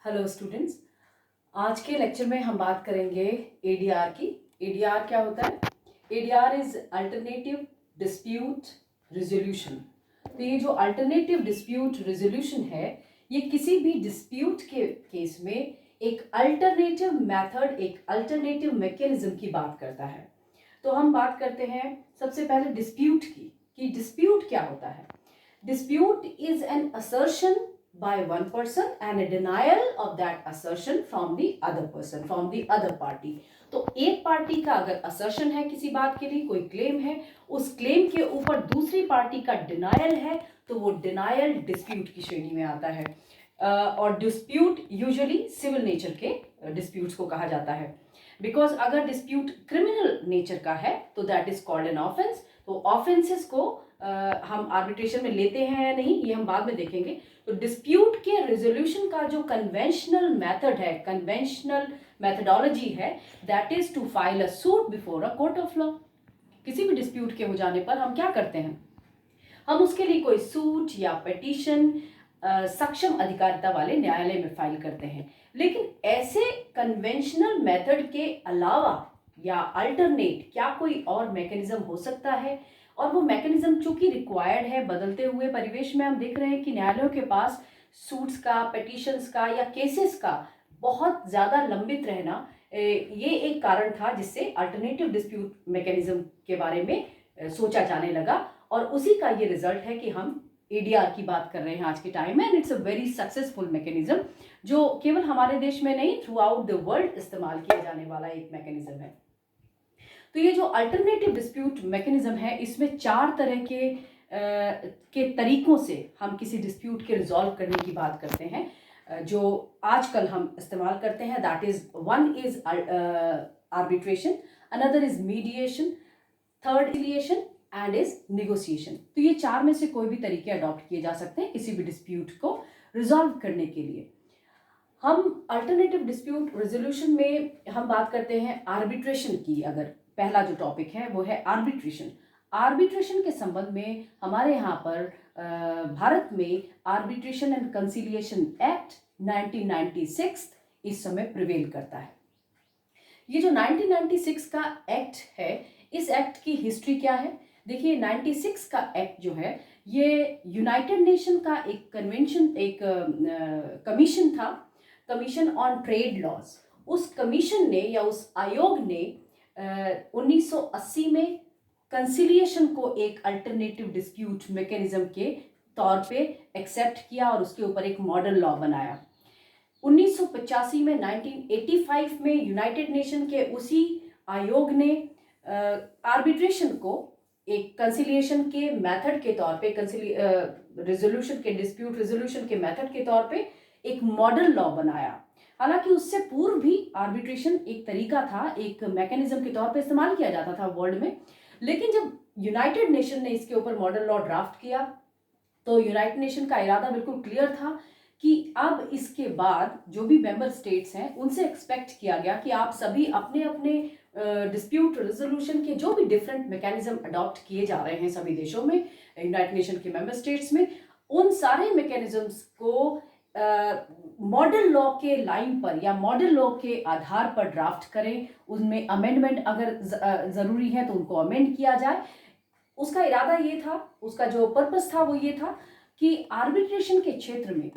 Hello students. आज के lecture में हम बात करेंगे एडीआर की। एडीआर क्या होता है? ADR is alternative dispute resolution. तो ये जो अल्टरनेटिव डिस्प्यूट रिजोल्यूशन है, ये किसी भी डिस्प्यूट के केस में एक अल्टरनेटिव मेथड, एक अल्टरनेटिव मैकेनिज्म की बात करता है। तो हम बात करते हैं सबसे पहले डिस्प्यूट की, कि डिस्प्यूट क्या होता है। Dispute is an assertion by one person and a denial of that assertion from the other person, from the other party. तो एक पार्टी का अगर assertion है किसी बात के लिए, कोई क्लेम है, उस क्लेम के ऊपर दूसरी पार्टी का डिनायल है, तो वो डिनायल डिस्प्यूट की श्रेणी में आता है। और डिस्प्यूट यूजुअली सिविल नेचर के डिस्प्यूट्स को कहा जाता है। बिकॉज अगर डिस्प्यूट क्रिमिनल नेचर का है तो that is called an offence. तो ऑफेंसेस को हम आर्बिट्रेशन में लेते हैं या नहीं, ये हम बाद में देखेंगे। तो डिस्प्यूट के रेजोल्यूशन का जो कन्वेंशनल मेथड है, कन्वेंशनल मेथडोलॉजी है, that is to file a suit before a court of law. किसी भी डिस्प्यूट के हो जाने पर हम क्या करते हैं, हम उसके लिए कोई सूट या पिटीशन सक्षम अधिकारिता वाले न्यायालय में फाइल करते हैं। लेकिन ऐसे कन्वेंशनल मेथड के अलावा या अल्टरनेट क्या कोई और मैकेनिज्म हो सकता है? और वो मैकेनिज्म चूंकि रिक्वायर्ड है, बदलते हुए परिवेश में हम देख रहे हैं कि न्यायालयों के पास सूट्स का, पिटीशंस का या केसेस का बहुत ज़्यादा लंबित रहना, ये एक कारण था जिससे अल्टरनेटिव डिस्प्यूट मैकेनिज्म के बारे में सोचा जाने लगा। और उसी का ये रिजल्ट है कि हम एडीआर की बात कर रहे हैं आज के टाइम में। And it's a very successful mechanism जो केवल हमारे देश में नहीं, थ्रू आउट द वर्ल्ड इस्तेमाल किया जाने वाला एक मैकेनिज्म है। तो ये जो अल्टरनेटिव डिस्प्यूट मैकेनिज्म है, इसमें 4 तरह के तरीकों से हम किसी डिस्प्यूट के रिजॉल्व करने की बात करते हैं, जो आजकल हम इस्तेमाल करते हैं। That is, one is arbitration, another is mediation, third conciliation and is negotiation. तो ये 4 में से कोई भी तरीके अडॉप्ट किए जा सकते हैं किसी भी डिस्प्यूट को रिजॉल्व करने के लिए। हम अल्टरनेटिव डिस्प्यूट रेजोल्यूशन में हम बात करते हैं आर्बिट्रेशन की। अगर पहला जो टॉपिक है वो है आर्बिट्रेशन। आर्बिट्रेशन के संबंध में हमारे यहाँ पर भारत में आर्बिट्रेशन एंड कंसिलिएशन एक्ट 1996 इस समय प्रिवेल करता है। ये जो 1996 का एक्ट है, इस एक्ट की हिस्ट्री क्या है? देखिए, 96 का एक्ट जो है, ये यूनाइटेड नेशन का एक कन्वेंशन, एक कमीशन था, कमीशन ऑन ट्रेड लॉज। उस कमीशन ने या उस आयोग ने 1980 में कंसिलिएशन को एक अल्टरनेटिव डिस्प्यूट मैकेनिज्म के तौर पे एक्सेप्ट किया और उसके ऊपर एक मॉडल लॉ बनाया। 1985 में, 1985 में यूनाइटेड नेशन के उसी आयोग ने आर्बिट्रेशन को एक कंसिलिएशन के मेथड के तौर पे, रेजोल्यूशन के, डिस्प्यूट रेजोल्यूशन के मेथड के तौर पे एक मॉडल लॉ बनाया। हालांकि उससे पूर्व भी आर्बिट्रेशन एक तरीका था, एक मैकेनिज्म के तौर पे इस्तेमाल किया जाता था वर्ल्ड में। लेकिन जब यूनाइटेड नेशन ने इसके ऊपर मॉडल लॉ ड्राफ्ट किया, तो यूनाइटेड नेशन का इरादा बिल्कुल क्लियर था कि अब इसके बाद जो भी मेंबर स्टेट्स हैं, उनसे एक्सपेक्ट किया गया कि आप सभी अपने अपने डिस्प्यूट रेजोल्यूशन के जो भी डिफरेंट मैकेनिज्म अडॉप्ट किए जा रहे हैं सभी देशों में, यूनाइटेड नेशन के मेंबर स्टेट्स में, उन सारे मैकेनिज्म्स को मॉडल लॉ के लाइन पर या मॉडल लॉ के आधार पर ड्राफ्ट करें। उनमें अमेंडमेंट अगर ज़रूरी है तो उनको अमेंड किया जाए। उसका इरादा ये था, उसका जो पर्पस था वो ये था कि आर्बिट्रेशन के क्षेत्र में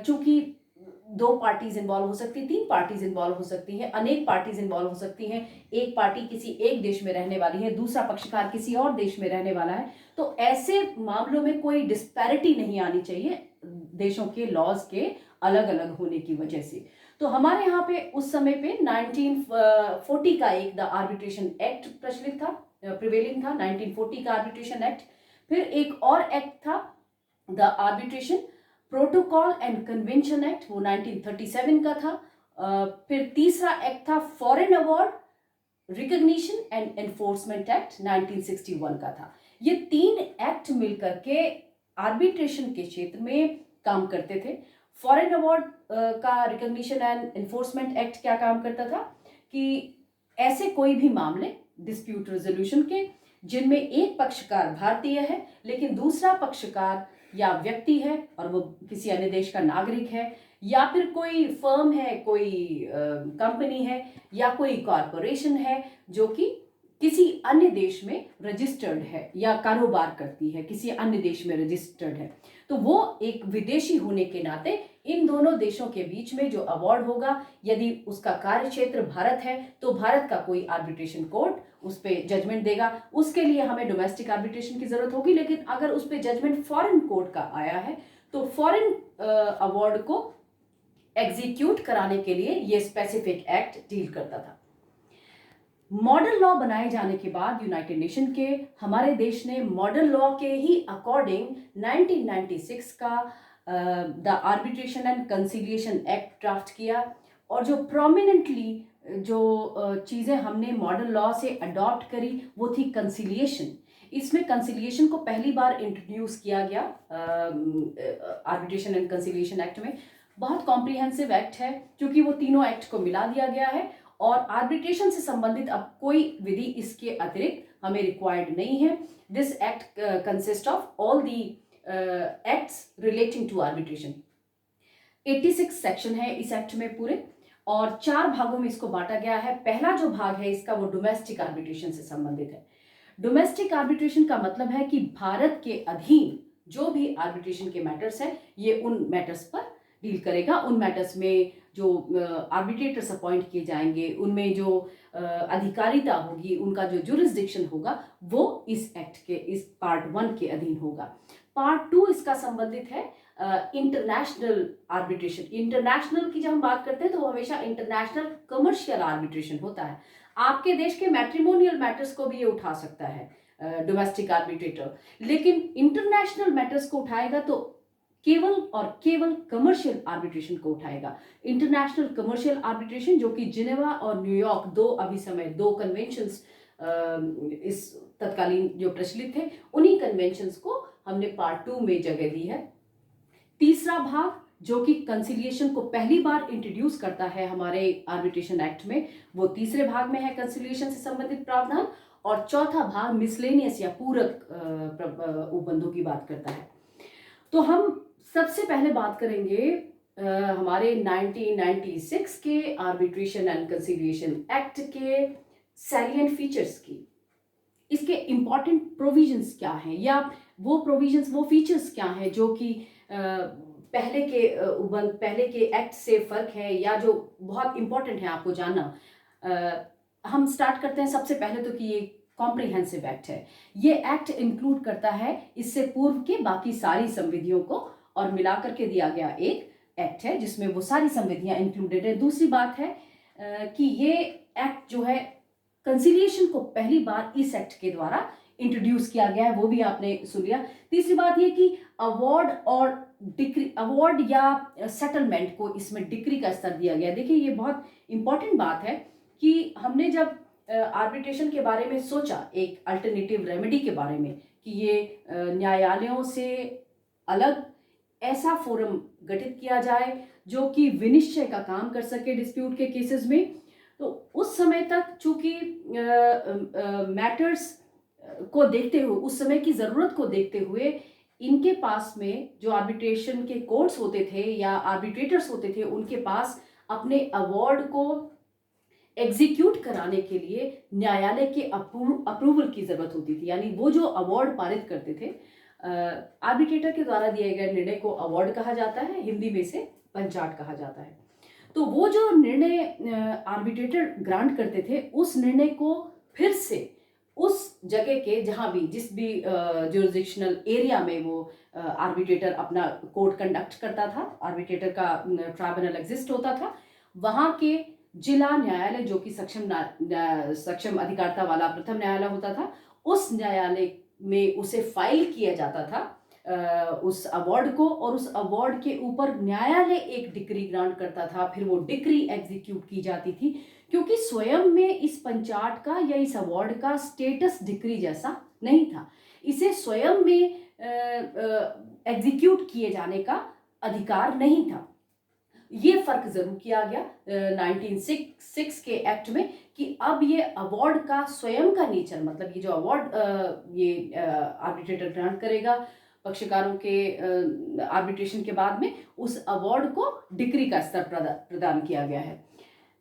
चूंकि 2 पार्टीज इन्वॉल्व हो सकती, 3 पार्टीज इन्वॉल्व हो सकती हैं, अनेक पार्टीज इन्वॉल्व हो सकती हैं, एक पार्टी किसी एक देश में रहने वाली है, दूसरा पक्षकार किसी और देश में रहने वाला है, तो ऐसे मामलों में कोई डिस्पैरिटी नहीं आनी चाहिए देशों के लॉज के अलग अलग होने की वजह से। तो हमारे यहाँ पे उस समय पे 1940 का एक द आर्बिट्रेशन एक्ट प्रचलित था, प्रिवेलिंग था, 1940 का आर्बिट्रेशन एक्ट। फिर एक और एक्ट था the arbitration protocol and convention act, वो 1937 का था। फिर तीसरा एक्ट था foreign award recognition and enforcement act, 1961 का था। ये 3 एक्ट मिलकर के आर्बिट्रेशन के क्षेत्र में काम करते थे। फॉरेन अवार्ड का रिकॉग्निशन एंड एनफोर्समेंट एक्ट क्या काम करता था कि ऐसे कोई भी मामले डिस्प्यूट रेजोल्यूशन के जिनमें एक पक्षकार भारतीय है लेकिन दूसरा पक्षकार या व्यक्ति है और वो किसी अन्य देश का नागरिक है, या फिर कोई फर्म है, कोई कंपनी है या कोई कॉरपोरेशन है जो कि किसी अन्य देश में रजिस्टर्ड है या कारोबार करती है, किसी अन्य देश में रजिस्टर्ड है, तो वो एक विदेशी होने के नाते इन दोनों देशों के बीच में जो अवार्ड होगा, यदि उसका कार्य क्षेत्र भारत है तो भारत का कोई आर्बिट्रेशन कोर्ट उस पर जजमेंट देगा। उसके लिए हमें डोमेस्टिक आर्बिट्रेशन की जरूरत होगी, लेकिन अगर उस पर जजमेंट फॉरेन कोर्ट का आया है तो फॉरेन अवार्ड को एग्जीक्यूट कराने के लिए ये स्पेसिफिक एक्ट डील करता था। मॉडल लॉ बनाए जाने के बाद यूनाइटेड नेशन के हमारे देश ने मॉडल लॉ के ही अकॉर्डिंग 1996 का the arbitration and conciliation act draft किया। और जो प्रोमिनेंटली जो चीज़ें हमने मॉडल लॉ से अडॉप्ट करी वो थी कंसिलिएशन। इसमें कंसिलिएशन को पहली बार इंट्रोड्यूस किया गया आर्बिट्रेशन एंड कंसिलिएशन एक्ट में। बहुत कॉम्प्रिहेंसिव एक्ट है क्योंकि वो तीनों एक्ट को मिला दिया गया है और आर्बिट्रेशन से संबंधित अब कोई विधि इसके अतिरिक्त हमें रिक्वायर्ड नहीं है। This act consist of all the acts relating to arbitration. 86 section है इस एक्ट में पूरे और 4 भागों में इसको बांटा गया है। पहला जो भाग है इसका वो डोमेस्टिक आर्बिट्रेशन से संबंधित है। डोमेस्टिक आर्बिट्रेशन का मतलब है कि भारत के अधीन जो भी आर्बिट्रेशन के मैटर्स हैं ये उन मैटर्स पर डील करेगा। उन मैटर्स में जो आर्बिट्रेटर्स अपॉइंट किए जाएंगे, उनमें जो अधिकारिता होगी, उनका जो जुरिस्डिक्शन होगा वो इस एक्ट के इस पार्ट 1 के अधीन होगा। पार्ट 2 इसका संबंधित है इंटरनेशनल आर्बिट्रेशन। इंटरनेशनल की जब हम बात करते हैं तो हमेशा इंटरनेशनल कमर्शियल आर्बिट्रेशन होता है। आपके देश के मैट्रिमोनियल मैटर्स को भी ये उठा सकता है डोमेस्टिक आर्बिट्रेटर, लेकिन इंटरनेशनल मैटर्स को उठाएगा तो केवल और केवल कमर्शियल आर्बिट्रेशन को उठाएगा। इंटरनेशनल कमर्शियल आर्बिट्रेशन जो कि जिनेवा और न्यूयॉर्क दो कन्वेंशंस इस तत्कालीन जो प्रचलित थे, उन्हीं कन्वेंशंस को हमने पार्ट 2 में जगह दी है। तीसरा भाग जो कि कंसिलिएशन को पहली बार इंट्रोड्यूस करता है हमारे आर्बिट्रेशन एक्ट में, वो तीसरे भाग में है कंसिलिएशन से संबंधित प्रावधान। और चौथा भाग मिसलेनियस या पूरक उपबंधों की बात करता है। तो हम सबसे पहले बात करेंगे हमारे 1996 के आर्बिट्रेशन एंड कंसिलिएशन एक्ट के सैलिएंट फीचर्स की। इसके इंपॉर्टेंट प्रोविजंस क्या हैं या वो प्रोविजंस वो फीचर्स क्या हैं जो कि पहले के एक्ट से फर्क है या जो बहुत इंपॉर्टेंट है आपको जानना। हम स्टार्ट करते हैं सबसे पहले तो कि ये कॉम्प्रिहेंसिव एक्ट है। ये एक्ट इंक्लूड करता है इससे पूर्व के बाकी सारी संविधियों को और मिलाकर के दिया गया एक एक्ट है जिसमें वो सारी संविधियां इंक्लूडेड है। दूसरी बात है कि ये एक्ट जो है कंसिलिएशन को पहली बार इस एक्ट के द्वारा इंट्रोड्यूस किया गया है, वो भी आपने सुन लिया। तीसरी बात ये कि अवार्ड या सेटलमेंट को इसमें डिक्री का स्तर दिया गया। देखिए ये बहुत इंपॉर्टेंट बात है कि हमने जब आर्बिट्रेशन के बारे में सोचा, एक अल्टरनेटिव रेमेडी के बारे में, कि ये न्यायालयों से अलग ऐसा फोरम गठित किया जाए जो कि विनिश्चय का काम कर सके डिस्प्यूट के केसेस में। तो उस समय तक चूंकि मैटर्स को देखते हुए, उस समय की ज़रूरत को देखते हुए, इनके पास में जो आर्बिट्रेशन के कोर्ट्स होते थे या आर्बिट्रेटर्स होते थे, उनके पास अपने अवार्ड को एग्जीक्यूट कराने के लिए न्यायालय के अप्रूवल की ज़रूरत होती थी। यानी वो जो अवार्ड पारित करते थे, आर्बिट्रेटर के द्वारा दिए गए निर्णय को अवार्ड कहा जाता है, हिंदी में से पंचाट कहा जाता है। तो वो जो निर्णय आर्बिट्रेटर ग्रांट करते थे, उस निर्णय को फिर से उस जगह के जहाँ भी जिस भी जुरिस्डिक्शनल एरिया में वो आर्बिट्रेटर अपना कोर्ट कंडक्ट करता था, आर्बिट्रेटर का ट्राइब्यूनल एग्जिस्ट होता था, वहाँ के जिला न्यायालय जो कि सक्षम अधिकारिता वाला प्रथम न्यायालय होता था, उस न्यायालय में उसे फाइल किया जाता था उस अवार्ड को, और उस अवार्ड के ऊपर न्यायालय एक डिक्री ग्रांट करता था। फिर वो डिक्री एग्जीक्यूट की जाती थी, क्योंकि स्वयं में इस पंचाट का या इस अवार्ड का स्टेटस डिक्री जैसा नहीं था। इसे स्वयं में एग्जीक्यूट किए जाने का अधिकार नहीं था। ये फर्क जरूर किया गया 1906 के एक्ट में कि अब ये अवार्ड का स्वयं का नेचर, मतलब ये जो अवार्ड ये आर्बिट्रेटर ग्रांट करेगा पक्षकारों के आर्बिट्रेशन के बाद में उस अवार्ड को डिक्री का स्तर प्रदान किया गया है।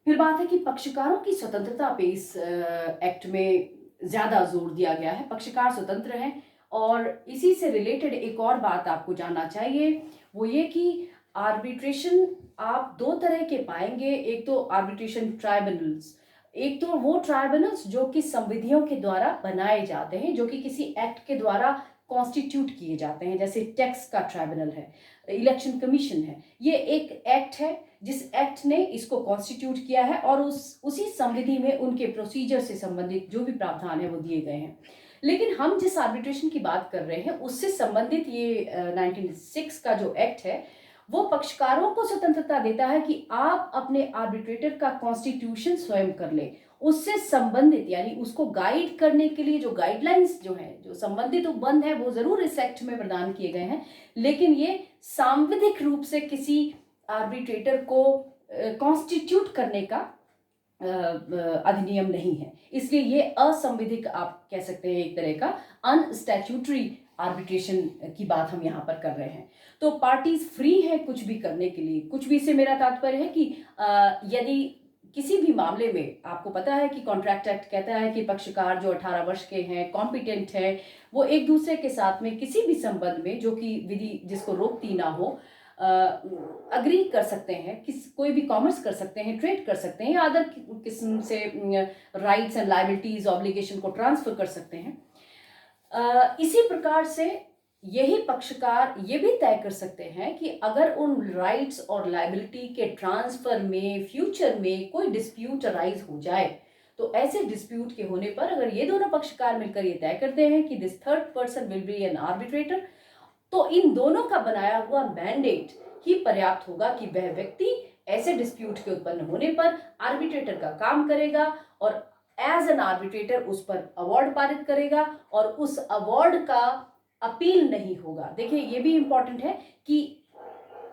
फिर बात है कि पक्षकारों की स्वतंत्रता पे इस एक्ट में ज़्यादा जोर दिया गया है। पक्षकार स्वतंत्र हैं और इसी से रिलेटेड एक और बात आपको जानना चाहिए, वो ये कि आर्बिट्रेशन आप दो तरह के पाएंगे। एक तो आर्बिट्रेशन ट्राइब्यूनल्स, एक तो वो ट्राइब्यूनल्स जो कि संविधियों के द्वारा बनाए जाते हैं, जो कि किसी एक्ट के द्वारा कॉन्स्टिट्यूट किए जाते हैं, जैसे टैक्स का ट्राइब्यूनल है, इलेक्शन कमीशन है। ये एक एक्ट है जिस एक्ट ने इसको कॉन्स्टिट्यूट किया है और उसी संविधि में उनके प्रोसीजर से संबंधित जो भी प्रावधान है वो दिए गए हैं। लेकिन हम जिस आर्बिट्रेशन की बात कर रहे हैं उससे संबंधित ये 1906 का जो एक्ट है वो पक्षकारों को स्वतंत्रता देता है कि आप अपने आर्बिट्रेटर का कॉन्स्टिट्यूशन स्वयं कर ले। उससे संबंधित यानी उसको गाइड करने के लिए जो गाइडलाइंस जो है, जो संबंधित उपबंध है, वो जरूर इस एक्ट में प्रदान किए गए हैं, लेकिन ये सांविधिक रूप से किसी आर्बिट्रेटर को कॉन्स्टिट्यूट करने का अधिनियम नहीं है। इसलिए ये असंविधिक आप कह सकते हैं, एक तरह का अनस्टैट्यूटरी आर्बिट्रेशन की बात हम यहाँ पर कर रहे हैं। तो पार्टीज फ्री हैं कुछ भी करने के लिए। कुछ भी से मेरा तात्पर्य है कि यदि किसी भी मामले में आपको पता है कि कॉन्ट्रैक्ट एक्ट कहता है कि पक्षकार जो 18 वर्ष के हैं, कॉम्पिटेंट है, वो एक दूसरे के साथ में किसी भी संबंध में जो कि विधि जिसको रोकती ना हो अग्री कर सकते हैं, कोई भी कॉमर्स कर सकते हैं, ट्रेड कर सकते हैं या अदर किस्म से राइट्स एंड लायबिलिटीज ऑब्लिगेशन को ट्रांसफर कर सकते हैं। इसी प्रकार से यही पक्षकार ये भी तय कर सकते हैं कि अगर उन राइट्स और लायबिलिटी के ट्रांसफर में फ्यूचर में कोई डिस्प्यूट अराइज हो जाए तो ऐसे डिस्प्यूट के होने पर अगर ये दोनों पक्षकार मिलकर ये तय करते हैं कि this third person will be N arbitrator, तो इन दोनों का बनाया हुआ मैंडेट ही पर्याप्त होगा कि वह व्यक्ति ऐसे डिस्प्यूट के उत्पन्न होने पर आर्बिट्रेटर का काम करेगा और एज एन आर्बिट्रेटर उस पर अवार्ड पारित करेगा और उस अवार्ड का अपील नहीं होगा। देखिए ये भी इंपॉर्टेंट है कि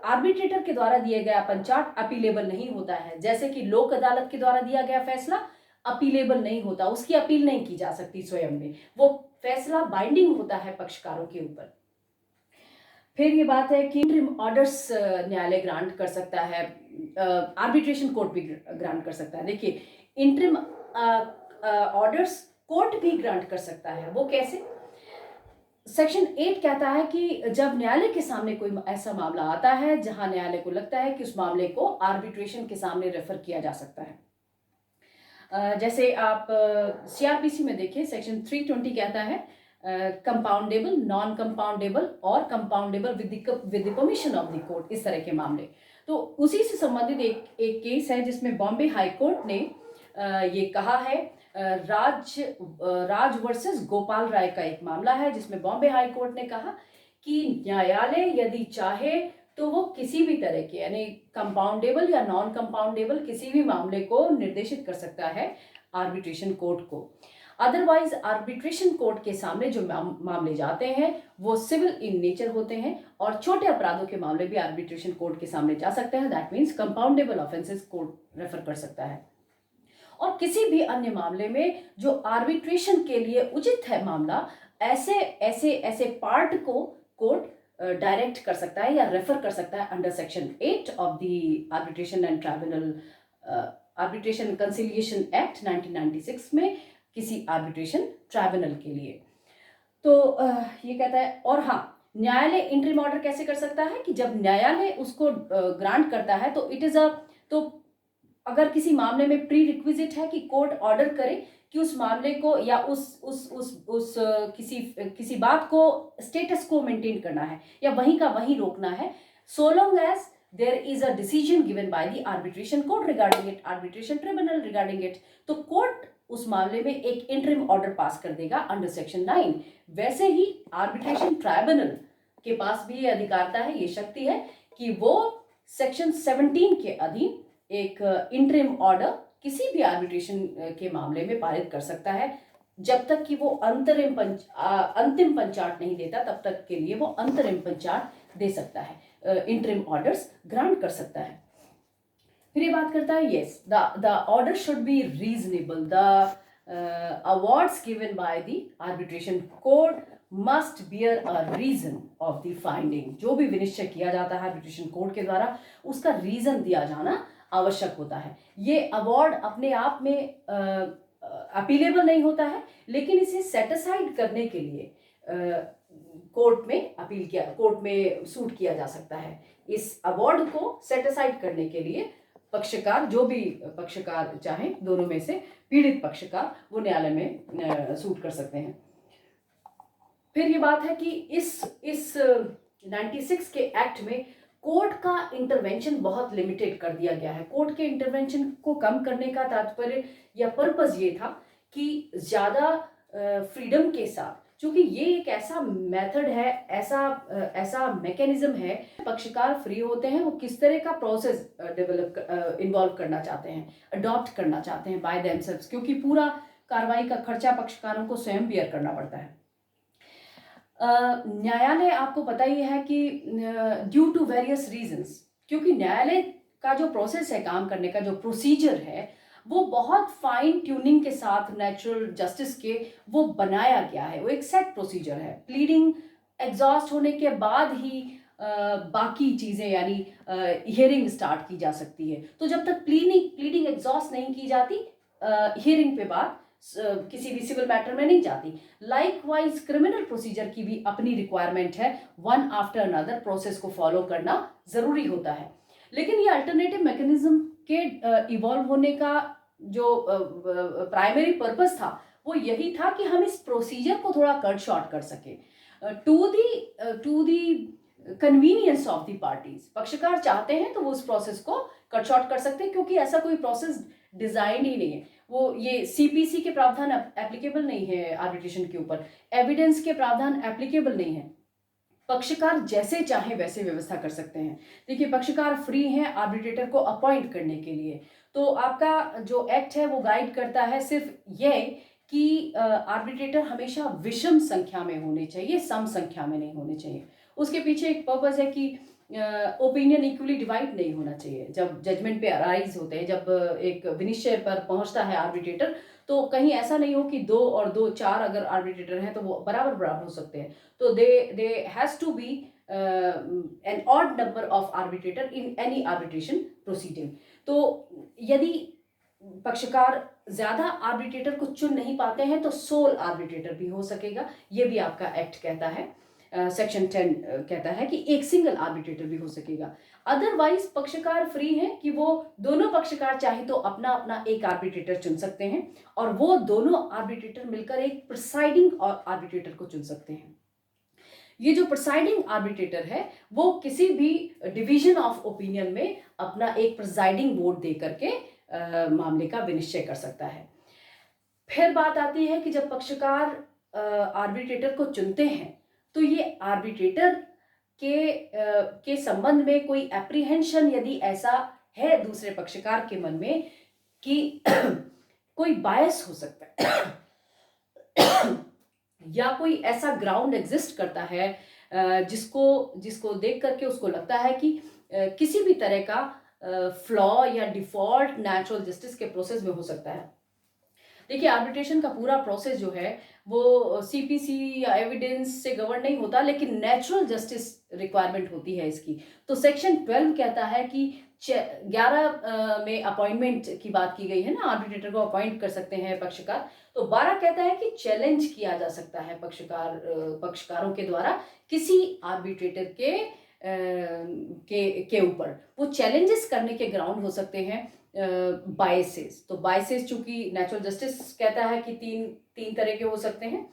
आर्बिट्रेटर के द्वारा दिया गया पंचाट अपीलेबल नहीं होता है। जैसे कि लोक अदालत के द्वारा दिया गया फैसला अपीलेबल नहीं होता, उसकी अपील नहीं की जा सकती स्वयं में, वो फैसला बाइंडिंग होता है पक्षकारों के ऊपर। फिर ये बात है कि इंटरिम ऑर्डर्स न्यायालय ग्रांट कर सकता है, आर्बिट्रेशन कोर्ट भी ग्रांट कर सकता है। देखिए इंटरिम ऑर्डर्स कोर्ट भी ग्रांट कर सकता है। वो कैसे? सेक्शन 8 कहता है कि जब न्यायालय के सामने कोई ऐसा मामला आता है जहां न्यायालय को लगता है कि उस मामले को आर्बिट्रेशन के सामने रेफर किया जा सकता है। जैसे आप सीआरपीसी में देखिए सेक्शन 320 कहता है कंपाउंडेबल, नॉन कंपाउंडेबल और compoundable with the permission of the court, इस तरह के मामले। तो उसी से संबंधित एक केस है जिसमें बॉम्बे हाई कोर्ट ने ये कहा है, राज वर्सेस गोपाल राय का एक मामला है जिसमें बॉम्बे हाई कोर्ट ने कहा कि न्यायालय यदि चाहे तो वो किसी भी तरह के यानी कंपाउंडेबल या नॉन कंपाउंडेबल किसी भी मामले को निर्देशित कर सकता है आर्बिट्रेशन कोर्ट को। अदरवाइज आर्बिट्रेशन कोर्ट के सामने जो मामले जाते हैं वो सिविल इन नेचर होते हैं और छोटे अपराधों के मामले भी आर्बिट्रेशन कोर्ट के सामने जा सकते हैं। That means compoundable offences court refer कर सकता है। और किसी भी अन्य मामले में जो आर्बिट्रेशन के लिए उचित है मामला, ऐसे ऐसे ऐसे पार्ट को कोर्ट डायरेक्ट कर सकता है या रेफर कर सकता है under section 8 of the arbitration and tribunal arbitration conciliation act 1996 में किसी आर्बिट्रेशन ट्राइब्यूनल के लिए। तो ये कहता है। और हाँ, न्यायालय इंटरिम ऑर्डर कैसे कर सकता है कि जब न्यायालय उसको ग्रांट करता है तो इट इज तो अगर किसी मामले में प्री रिक्विजिट है कि कोर्ट ऑर्डर करे कि उस मामले को या उस किसी बात को स्टेटस को मेंटेन करना है या वहीं का वहीं रोकना है, so long as there is a decision given by the arbitration court regarding it, arbitration tribunal regarding it, तो कोर्ट उस मामले में एक इंटरिम ऑर्डर पास कर देगा अंडर सेक्शन 9। वैसे ही आर्बिट्रेशन ट्राइब्यूनल के पास भी ये अधिकारता है, ये शक्ति है कि वो सेक्शन 17 के अधीन एक इंटरिम ऑर्डर किसी भी आर्बिट्रेशन के मामले में पारित कर सकता है। जब तक कि वो अंतिम पंचाट नहीं देता तब तक के लिए वो अंतरिम पंचाट दे सकता है, इंटरिम ऑर्डर्स ग्रांट कर सकता है। फिर ये बात करता है yes the order should be reasonable, the awards given by the arbitration court must bear a reason of the finding. जो भी विनिश्चय किया जाता है आर्बिट्रेशन कोर्ट के द्वारा, उसका रीजन दिया जाना आवश्यक होता है। ये अवार्ड अपने आप में अपीलेबल नहीं होता है, लेकिन इसे सेटिसाइड करने के लिए कोर्ट में सूट किया जा सकता है। इस अवार्ड को सेटिसाइड करने के लिए पक्षकार, जो भी पक्षकार चाहे दोनों में से पीड़ित पक्षकार, वो न्यायालय में सूट कर सकते हैं। फिर ये बात है कि इस 96 के एक्ट में कोर्ट का इंटरवेंशन बहुत लिमिटेड कर दिया गया है। कोर्ट के इंटरवेंशन को कम करने का तात्पर्य या पर्पस ये था कि ज़्यादा फ्रीडम के साथ, क्योंकि ये एक ऐसा मेथड है, ऐसा मैकेनिज्म है, पक्षकार फ्री होते हैं वो किस तरह का प्रोसेस इन्वॉल्व करना चाहते हैं, अडॉप्ट करना चाहते हैं बाय देमसेल्व्स, क्योंकि पूरा कार्रवाई का खर्चा पक्षकारों को स्वयं बियर करना पड़ता है। न्यायालय, आपको पता ही है कि ड्यू टू वेरियस रीजंस, क्योंकि न्यायालय का जो प्रोसेस है, काम करने का जो प्रोसीजर है, वो बहुत फाइन ट्यूनिंग के साथ नेचुरल जस्टिस के वो बनाया गया है। वो एक सेट प्रोसीजर है। प्लीडिंग एग्जॉस्ट होने के बाद ही बाकी चीज़ें यानी हियरिंग स्टार्ट की जा सकती है। तो जब तक प्लीडिंग एग्जॉस्ट नहीं की जाती, हियरिंग पे बात किसी भी सिविल मैटर में नहीं जाती। लाइकवाइज क्रिमिनल प्रोसीजर की भी अपनी रिक्वायरमेंट है, वन आफ्टर अनदर प्रोसेस को फॉलो करना जरूरी होता है। लेकिन ये अल्टरनेटिव मैकेनिज्म के इवॉल्व होने का जो प्राइमरी पर्पस था, वो यही था कि हम इस प्रोसीजर को थोड़ा कट शॉर्ट कर सके to the convenience of the parties. पक्षकार चाहते हैं तो वो उस प्रोसेस को कट शॉर्ट कर सकते हैं, क्योंकि ऐसा कोई प्रोसेस डिजाइन ही नहीं है। वो ये सीपीसी के प्रावधान एप्लीकेबल नहीं है आर्बिट्रेशन के ऊपर, एविडेंस के प्रावधान एप्लीकेबल नहीं है। पक्षकार जैसे चाहे वैसे व्यवस्था कर सकते हैं। देखिए, पक्षकार फ्री हैं आर्बिट्रेटर को अपॉइंट करने के लिए। तो आपका जो एक्ट है वो गाइड करता है सिर्फ ये कि आर्बिट्रेटर हमेशा विषम संख्या में होने चाहिए, सम संख्या में नहीं होने चाहिए। उसके पीछे एक पर्पस है कि ओपिनियन इक्वली डिवाइड नहीं होना चाहिए। जब जजमेंट पे अराइज होते हैं, जब एक विनिश्चय पर पहुंचता है आर्बिट्रेटर, तो कहीं ऐसा नहीं हो कि 2 और 2 4 अगर आर्बिट्रेटर हैं तो वो बराबर बराबर हो सकते हैं। तो they has to be an odd number of arbitrator in any arbitration proceeding. तो यदि पक्षकार ज्यादा आर्बिट्रेटर को चुन नहीं पाते हैं तो सोल आर्बिट्रेटर भी हो सकेगा। ये भी आपका एक्ट कहता है, सेक्शन 10 कहता है कि एक सिंगल आर्बिट्रेटर भी हो सकेगा। अदरवाइज पक्षकार फ्री हैं कि वो दोनों पक्षकार चाहे तो अपना अपना एक आर्बिट्रेटर चुन सकते हैं, और वो दोनों आर्बिट्रेटर मिलकर एक प्रिसाइडिंग आर्बिट्रेटर को चुन सकते हैं। ये जो प्रिसाइडिंग आर्बिट्रेटर है वो किसी भी डिवीजन ऑफ ओपिनियन में अपना एक प्रिसाइडिंग वोट दे करके मामले का विनिश्चय कर सकता है। फिर बात आती है कि जब पक्षकार आर्बिट्रेटर को चुनते हैं तो ये आर्बिट्रेटर के संबंध में कोई एप्रीहेंशन यदि ऐसा है दूसरे पक्षकार के मन में कि कोई बायस हो सकता है या कोई ऐसा ग्राउंड एग्जिस्ट करता है जिसको देख करके उसको लगता है कि किसी भी तरह का फ्लॉ या डिफॉल्ट नेचुरल जस्टिस के प्रोसेस में हो सकता है। देखिए, आर्बिट्रेशन का पूरा प्रोसेस जो है वो सीपीसी या एविडेंस से गवर्न नहीं होता, लेकिन नेचुरल जस्टिस रिक्वायरमेंट होती है इसकी। तो सेक्शन 12 कहता है कि 11 में अपॉइंटमेंट की बात की गई है ना, आर्बिट्रेटर को अपॉइंट कर सकते हैं पक्षकार। तो 12 कहता है कि चैलेंज किया जा सकता है पक्षकारों के द्वारा किसी आर्बिट्रेटर के ऊपर। वो चैलेंजेस करने के ग्राउंड हो सकते हैं बायसेस। तो बायसेस चूंकि नेचुरल जस्टिस कहता है कि तीन तरह के हो सकते हैं।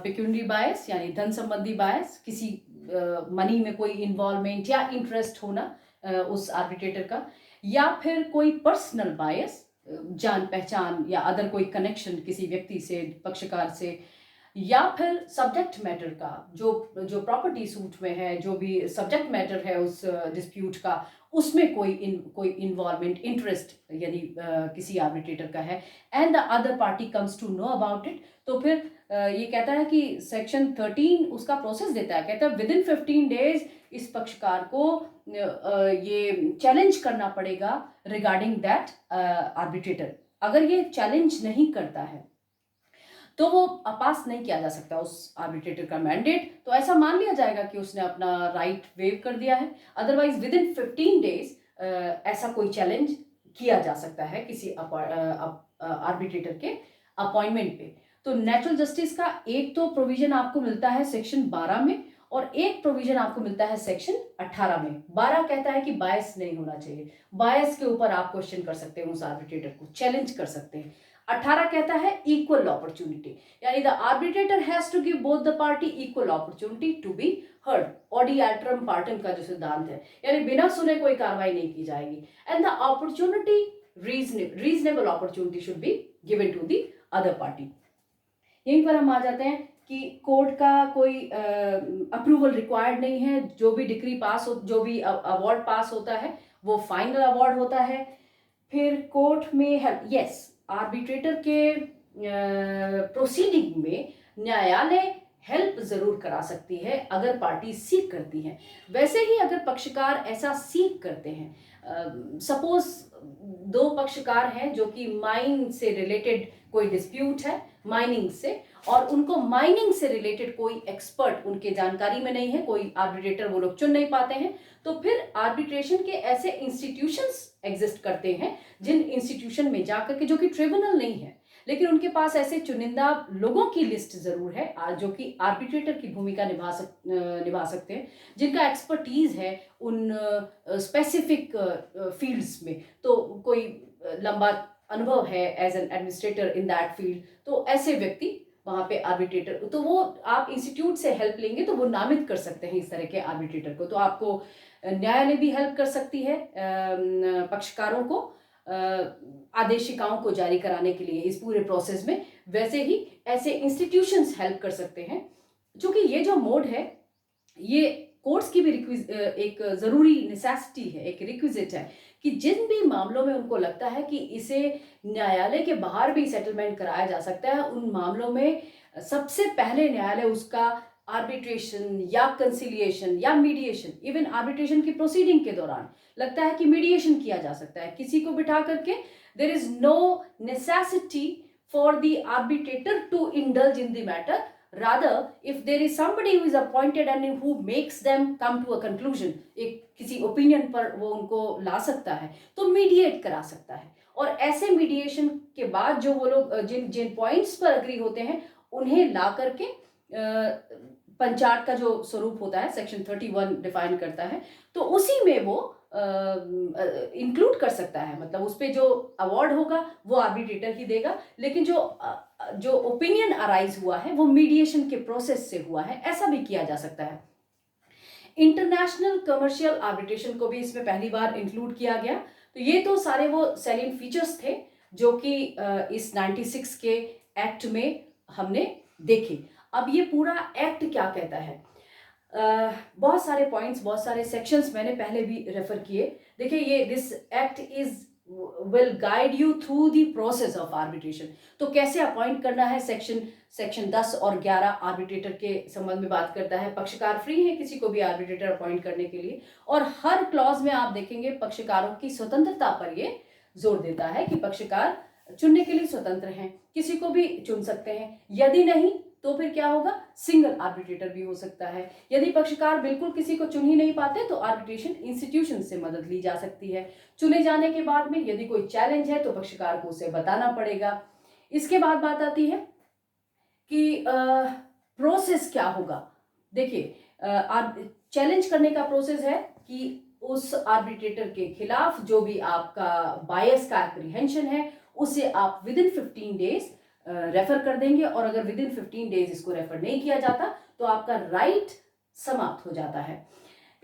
पेक्यूनरी बायस यानी धन संबंधी बायस, किसी मनी में कोई इन्वॉल्वमेंट या इंटरेस्ट होना उस आर्बिट्रेटर का, या फिर कोई पर्सनल बायस, जान पहचान या अदर कोई कनेक्शन किसी व्यक्ति से, पक्षकार से, या फिर सब्जेक्ट मैटर का, जो प्रॉपर्टी सूट में है, जो भी सब्जेक्ट मैटर है उस डिस्प्यूट का, उसमें कोई इन्वॉल्वमेंट, इंटरेस्ट यदि किसी आर्बिट्रेटर का है, and the other party comes to know about it. तो फिर ये कहता है कि सेक्शन 13 उसका प्रोसेस देता है, कहता है विदिन 15 डेज इस पक्षकार को ये चैलेंज करना पड़ेगा रिगार्डिंग दैट आर्बिट्रेटर। अगर ये चैलेंज नहीं करता है तो वो पास नहीं किया जा सकता उस आर्बिट्रेटर का मैंडेट। तो ऐसा मान लिया जाएगा कि उसने अपना राइट वेव कर दिया है। अदरवाइज विद इन 15 डेज ऐसा कोई चैलेंज किया जा सकता है किसी आर्बिट्रेटर के अपॉइंटमेंट पे। तो नेचुरल जस्टिस का एक तो प्रोविजन आपको मिलता है सेक्शन 12 में और एक प्रोविजन आपको मिलता है सेक्शन 18 में। 12 कहता है कि बायस नहीं होना चाहिए, बायस के ऊपर आप क्वेश्चन कर सकते हैं, उस आर्बिट्रेटर को चैलेंज कर सकते हैं। 18 कहता है इक्वल अपॉर्चुनिटी, यानी the arbitrator has to give both the party equal opportunity to be heard. ऑडी एल्ट्रम पार्टन का जो सिद्धांत है, यानी बिना सुने कोई कार्रवाई नहीं की जाएगी। And the opportunity reasonable opportunity should be given to the other party. यहीं पर हम आ जाते हैं कि कोर्ट का कोई अप्रूवल रिक्वायर्ड नहीं है। जो भी डिक्री पास हो, जो भी अवार्ड पास होता है वो फाइनल अवार्ड होता है। फिर कोर्ट में हेल्प, आर्बिट्रेटर के प्रोसीडिंग में न्यायालय हेल्प जरूर करा सकती है अगर पार्टी सीक करती है। वैसे ही अगर पक्षकार ऐसा सीक करते हैं, सपोज दो पक्षकार हैं जो कि माइन से रिलेटेड कोई डिस्प्यूट है माइनिंग से, और उनको माइनिंग से रिलेटेड कोई एक्सपर्ट उनके जानकारी में नहीं है, कोई आर्बिट्रेटर वो लोग चुन नहीं पाते हैं, तो फिर आर्बिट्रेशन के ऐसे इंस्टीट्यूशंस एग्जिस्ट करते हैं जिन इंस्टीट्यूशन में जाकर के, जो कि ट्रिब्यूनल नहीं है लेकिन उनके पास ऐसे चुनिंदा लोगों की लिस्ट जरूर है जो कि आर्बिट्रेटर की भूमिका निभा सकते हैं, जिनका एक्सपर्टीज है उन स्पेसिफिक फील्ड्स में। तो कोई लंबा अनुभव है as an administrator in that field, तो ऐसे व्यक्ति वहां पे आर्बिट्रेटर, तो वो आप इंस्टीट्यूट से हेल्प लेंगे तो वो नामित कर सकते हैं इस तरह के आर्बिट्रेटर को। तो आपको न्यायालय भी हेल्प कर सकती है पक्षकारों को आदेशिकाओं को जारी कराने के लिए इस पूरे प्रोसेस में। वैसे ही ऐसे इंस्टीट्यूशंस हेल्प कर सकते हैं, क्योंकि ये जो मोड है ये कोर्ट्स की भी एक जरूरी नेसेसिटी है, एक रिक्विजिट है कि जिन भी मामलों में उनको लगता है कि इसे न्यायालय के बाहर भी सेटलमेंट कराया जा सकता है, उन मामलों में सबसे पहले न्यायालय उसका आर्बिट्रेशन या कंसिलिएशन या मीडिएशन, इवन आर्बिट्रेशन की प्रोसीडिंग के दौरान लगता है कि मीडिएशन किया जा सकता है किसी को बिठा करके। There is no necessity for the arbitrator to indulge in the matter, rather if there is somebody who is appointed and who makes them come to a conclusion, एक किसी ओपिनियन पर वो उनको ला सकता है तो मीडिएट करा सकता है। और ऐसे मीडिएशन के बाद जो वो लोग जिन जिन पॉइंट्स पर अग्री होते हैं उन्हें ला करके पंचायत का जो स्वरूप होता है सेक्शन 31 डिफाइन करता है, तो उसी में वो इंक्लूड कर सकता है। मतलब उस पे जो अवार्ड होगा वो आर्बिट्रेटर ही देगा, लेकिन जो ओपिनियन अराइज हुआ है वो मीडिएशन के प्रोसेस से हुआ है, ऐसा भी किया जा सकता है। इंटरनेशनल कमर्शियल आर्बिट्रेशन को भी इसमें पहली बार इंक्लूड किया गया। तो ये तो सारे वो सैलिएंट फीचर्स थे जो कि इस 96 के एक्ट में हमने देखे। अब ये पूरा एक्ट क्या कहता है, बहुत सारे पॉइंट्स, बहुत सारे सेक्शंस मैंने पहले भी रेफर किए। देखिए ये this act is will guide you through the process of arbitration. तो कैसे अपॉइंट करना है, सेक्शन 10 और 11 आर्बिट्रेटर के संबंध में बात करता है। पक्षकार फ्री है किसी को भी आर्बिट्रेटर अपॉइंट करने के लिए, और हर क्लॉज में आप देखेंगे पक्षकारों की स्वतंत्रता पर ये जोर देता है कि पक्षकार चुनने के लिए स्वतंत्र हैं, किसी को भी चुन सकते हैं। यदि नहीं तो फिर क्या होगा, सिंगल आर्बिट्रेटर भी हो सकता है। यदि पक्षकार बिल्कुल किसी को चुन ही नहीं पाते तो आर्बिट्रेशन इंस्टीट्यूशन से मदद ली जा सकती है। चुने जाने के बाद में यदि कोई चैलेंज है तो पक्षकार को उसे बताना पड़ेगा। इसके बाद बात आती है कि प्रोसेस क्या होगा। देखिए चैलेंज करने का प्रोसेस है कि उस आर्बिट्रेटर के खिलाफ जो भी आपका बायस का एप्रीहेंशन है उसे आप विद इन 15 डेज रेफर कर देंगे, और अगर विद इन 15 डेज इसको रेफर नहीं किया जाता तो आपका राइट समाप्त हो जाता है।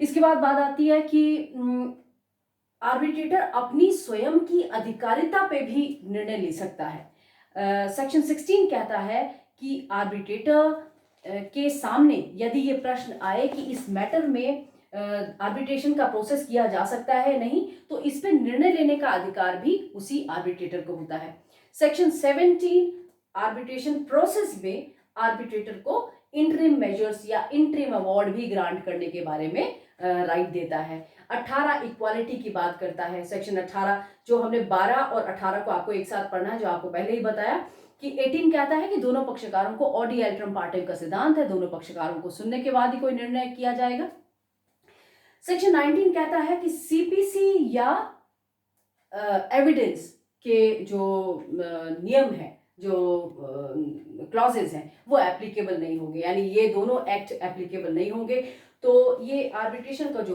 इसके बाद बात आती है कि आर्बिट्रेटर अपनी स्वयं की अधिकारिता पे भी निर्णय ले सकता है। सेक्शन 16 कहता है कि आर्बिट्रेटर के सामने यदि ये प्रश्न आए कि इस मैटर में आर्बिट्रेशन का प्रोसेस किया जा सकता है नहीं, तो इस पे निर्णय लेने का अधिकार भी उसी आर्बिट्रेटर को होता है। सेक्शन 17 आर्बिट्रेशन प्रोसेस में आर्बिट्रेटर को इंटरिम मेजर्स या इंटरिम अवार्ड भी ग्रांट करने के बारे में राइट देता है। 18 इक्वालिटी की बात करता है। सेक्शन 18 जो हमने 12 और 18 को आपको एक साथ पढ़ना है, जो आपको पहले ही बताया कि 18 कहता है कि दोनों पक्षकारों को ऑडी एल्ट्रम पार्टिव का सिद्धांत है, दोनों पक्षकारों को सुनने के बाद ही कोई निर्णय किया जाएगा। सेक्शन 19 कहता है कि सीपीसी या एविडेंस के जो नियम है, जो क्लॉजेज हैं, वो एप्लीकेबल नहीं होंगे, यानी ये दोनों एक्ट एप्लीकेबल नहीं होंगे। तो ये आर्बिट्रेशन का जो